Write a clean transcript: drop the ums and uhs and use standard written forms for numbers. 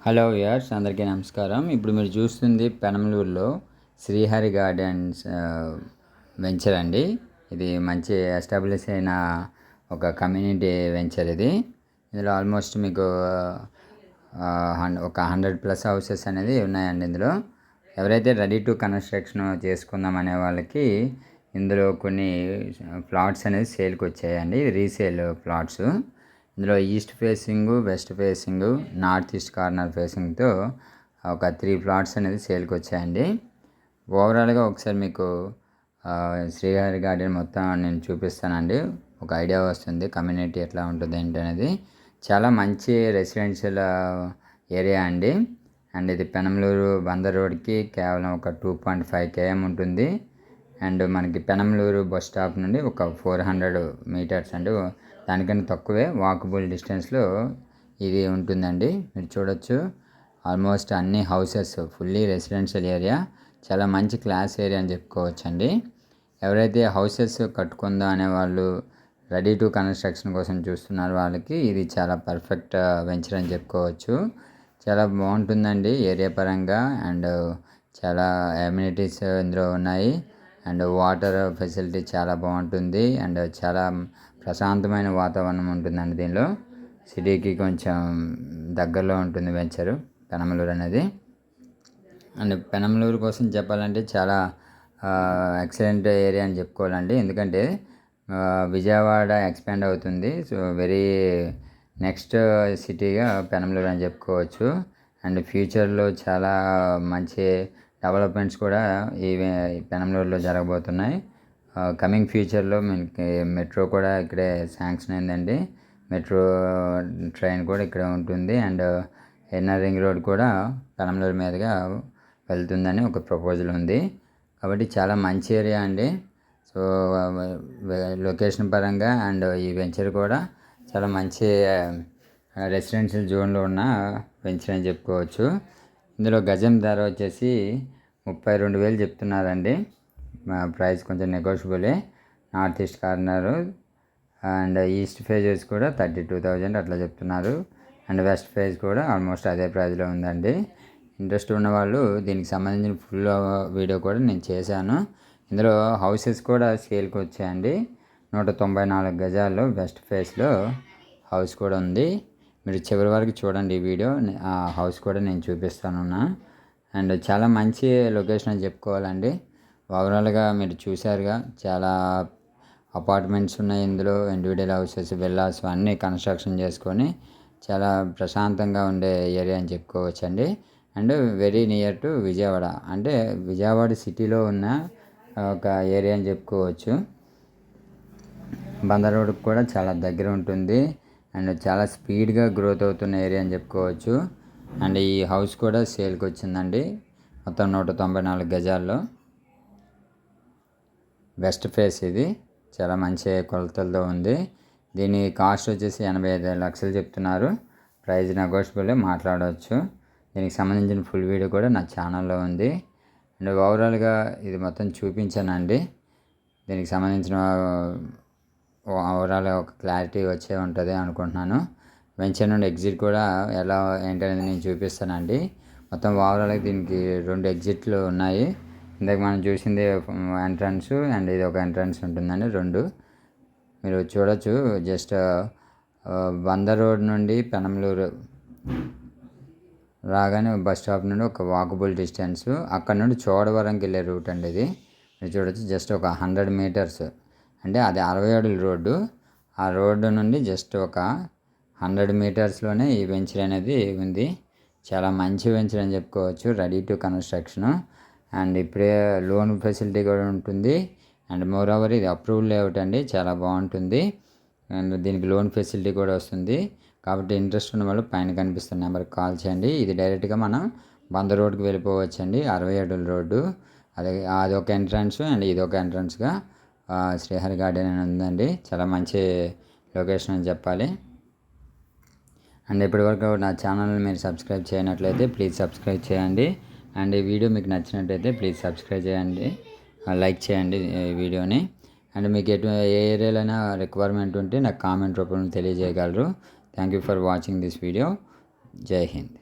Hello viewers, అందరికీ నమస్కారం. ఇప్పుడు మీరు చూస్తుంది పెనమలూరులో శ్రీహరి గార్డెన్స్ వెంచర్ అండి. ఇది మంచి ఎస్టాబ్లిష్ అయిన ఒక కమ్యూనిటీ వెంచర్ ఇది. ఇందులో ఆల్మోస్ట్ మీకు ఒక 100+ హౌసెస్ అనేది ఉన్నాయండి. ఇందులో ఎవరైతే రెడీ టు కన్స్ట్రక్షన్ చేసుకుందాం అనే వాళ్ళకి ఇందులో కొన్ని ప్లాట్స్ అనేది సేల్కి వచ్చాయండి. Resale plots. ఇందులో east facing, west facing, north east corner ఫేసింగ్తో ఒక 3 ప్లాట్స్ అనేది సేల్కి వచ్చాయండి. ఓవరాల్గా ఒకసారి మీకు శ్రీహరి గార్డెన్ మొత్తం నేను చూపిస్తానండి. ఒక ఐడియా వస్తుంది కమ్యూనిటీ ఎట్లా ఉంటుంది ఏంటి అనేది. చాలా మంచి రెసిడెన్షియల్ ఏరియా అండి. అండ్ ఇది పెనమలూరు బందర్ రోడ్కి కేవలం ఒక 2.5 km ఉంటుంది. అండ్ మనకి పెనమలూరు బస్ స్టాప్ నుండి ఒక 400 మీటర్స్ అండి, దానికన్నా తక్కువే వాకబుల్ డిస్టెన్స్లో ఇది ఉంటుందండి. మీరు చూడొచ్చు ఆల్మోస్ట్ అన్ని హౌసెస్ ఫుల్లీ రెసిడెన్షియల్ ఏరియా. చాలా మంచి క్లాస్ ఏరియా అని చెప్పుకోవచ్చండి. ఎవరైతే హౌసెస్ కట్టుకుందా అనే వాళ్ళు రెడీ టు కన్స్ట్రక్షన్ కోసం చూస్తున్నారు వాళ్ళకి ఇది చాలా పర్ఫెక్ట్ వెంచర్ అని చెప్పుకోవచ్చు. చాలా బాగుంటుందండి ఏరియా పరంగా. అండ్ చాలా అమ్యూనిటీస్ ఇందులో ఉన్నాయి. అండ్ వాటర్ ఫెసిలిటీ చాలా బాగుంటుంది. అండ్ చాలా ప్రశాంతమైన వాతావరణం ఉంటుందండి దీనిలో. సిటీకి కొంచెం దగ్గరలో ఉంటుంది వెంచరు పెనమలూరు అనేది. అండ్ పెనమలూరు కోసం చెప్పాలంటే చాలా ఎక్సలెంట్ ఏరియా అని చెప్పుకోవాలండి. ఎందుకంటే విజయవాడ ఎక్స్పాండ్ అవుతుంది. సో వెరీ నెక్స్ట్ సిటీగా పెనమలూరు అని చెప్పుకోవచ్చు. అండ్ ఫ్యూచర్లో చాలా మంచి డెవలప్మెంట్స్ కూడా ఈ పెనమలూరులో జరగబోతున్నాయి. కమింగ్ ఫ్యూచర్లో మనకి మెట్రో కూడా ఇక్కడే శాంక్షన్ అయిందండి. మెట్రో ట్రైన్ కూడా ఇక్కడే ఉంటుంది. అండ్ ఎన్ఆర్ రింగ్ రోడ్ కూడా పెనమలూరు మీదుగా వెళ్తుందని ఒక ప్రపోజల్ ఉంది. కాబట్టి చాలా మంచి ఏరియా అండి. సో లొకేషన్ పరంగా అండ్ ఈ వెంచర్ కూడా చాలా మంచి రెసిడెన్షియల్ జోన్లో ఉన్న వెంచర్ అని చెప్పుకోవచ్చు. ఇందులో గజం ధర వచ్చేసి 32,000 చెప్తున్నారండి. ప్రైస్ కొంచెం నెగోషియబులే. North east corner and east faces కూడా 32,000 అట్లా చెప్తున్నారు. అండ్ వెస్ట్ ఫేజ్ కూడా ఆల్మోస్ట్ అదే ప్రైస్లో ఉందండి. ఇంట్రెస్ట్ ఉన్న వాళ్ళు దీనికి సంబంధించిన ఫుల్ వీడియో కూడా నేను చేశాను. ఇందులో హౌసెస్ కూడా సేల్కి వచ్చాయండి. 194 గజాల్లో వెస్ట్ ఫేస్లో హౌస్ కూడా ఉంది. మీరు చివరి వరకు చూడండి ఈ వీడియో. ఆ హౌస్ కూడా నేను చూపిస్తానున్నా. అండ్ చాలా మంచి లొకేషన్ అని చెప్పుకోవాలండి. ఓవరాల్గా మీరు చూశారుగా చాలా అపార్ట్మెంట్స్ ఉన్నాయి ఇందులో. ఇండివిజువల్ హౌసెస్, విల్లాస్ అన్నీ కన్స్ట్రక్షన్ చేసుకొని చాలా ప్రశాంతంగా ఉండే ఏరియా అని చెప్పుకోవచ్చండి. And very near to Vijayawada, అంటే విజయవాడ సిటీలో ఉన్న ఒక ఏరియా అని చెప్పుకోవచ్చు. బందర్ రోడ్కి కూడా చాలా దగ్గర ఉంటుంది. అండ్ చాలా స్పీడ్గా గ్రోత్ అవుతున్న ఏరియా అని చెప్పుకోవచ్చు. అండ్ ఈ హౌస్ కూడా సేల్కి వచ్చిందండి. మొత్తం 194 గజాల్లో వెస్ట్ ఫేస్. ఇది చాలా మంచి కొలతలతో ఉంది. దీని కాస్ట్ వచ్చేసి 85 లక్షలు చెప్తున్నారు. ప్రైస్ నెగోషియబుల్, మాట్లాడవచ్చు. దీనికి సంబంధించిన ఫుల్ వీడియో కూడా నా ఛానల్లో ఉంది. అండ్ ఓవరాల్గా ఇది మొత్తం చూపించానండి. దీనికి సంబంధించిన ఓవరాల్ ఒక క్లారిటీ వచ్చే ఉంటుంది అనుకుంటున్నాను. వెంచర్ నుండి ఎగ్జిట్ కూడా ఎలా ఏంటనేది నేను చూపిస్తానండి. మొత్తం ఓవరాల్గా దీనికి 2 ఎగ్జిట్లు ఉన్నాయి. ఇందాక మనం చూసింది ఎంట్రన్స్ అండ్ ఇది ఒక ఎంట్రన్స్ ఉంటుందండి. 2 మీరు చూడొచ్చు. జస్ట్ బందర్ రోడ్ నుండి పెనమలూరు రాగానే బస్ స్టాప్ నుండి ఒక వాకబుల్ డిస్టెన్స్. అక్కడ నుండి చోడవరంకి వెళ్ళే రూట్ అండి ఇది. మీరు చూడొచ్చు జస్ట్ ఒక 100 మీటర్స్, అంటే అది 60 అడుగుల రోడ్డు. ఆ రోడ్డు నుండి జస్ట్ ఒక 100 మీటర్స్లోనే ఈ వెంచర్ అనేది ఉంది. చాలా మంచి వెంచర్ అని చెప్పుకోవచ్చు. Ready to construction. అండ్ ఇప్పుడే లోన్ ఫెసిలిటీ కూడా ఉంటుంది. అండ్ మోర్ ఓవర్ ఇది అప్రూవ్డ్ లేఅవుట్ అండి. చాలా బాగుంటుంది. అండ్ దీనికి లోన్ ఫెసిలిటీ కూడా వస్తుంది. కాబట్టి ఇంట్రెస్ట్ ఉన్న వాళ్ళు పైన కనిపిస్తున్న నెంబర్కి కాల్ చేయండి. ఇది డైరెక్ట్గా మనం బందర్ రోడ్కి వెళ్ళిపోవచ్చండి. 60 అడుగుల రోడ్డు. అదొక ఎంట్రన్స్ అండ్ ఇదొక ఎంట్రన్స్గా శ్రీహరి గార్డెన్ అని ఉందండి. చాలా మంచి లొకేషన్ అని చెప్పాలి. అండ్ ఇప్పటివరకు నా ఛానల్ని మీరు సబ్స్క్రైబ్ చేయనట్లయితే ప్లీజ్ సబ్స్క్రైబ్ చేయండి. అండ్ ఈ వీడియో మీకు నచ్చినట్లయితే ప్లీజ్ సబ్స్క్రైబ్ చేయండి, లైక్ చేయండి ఈ వీడియోని. అండ్ మీకు ఏ ఏరియాలైనా రిక్వైర్మెంట్ ఉంటే నాకు కామెంట్ రూపంలో తెలియజేయగలరు. Thank you for watching this video. Jai Hind.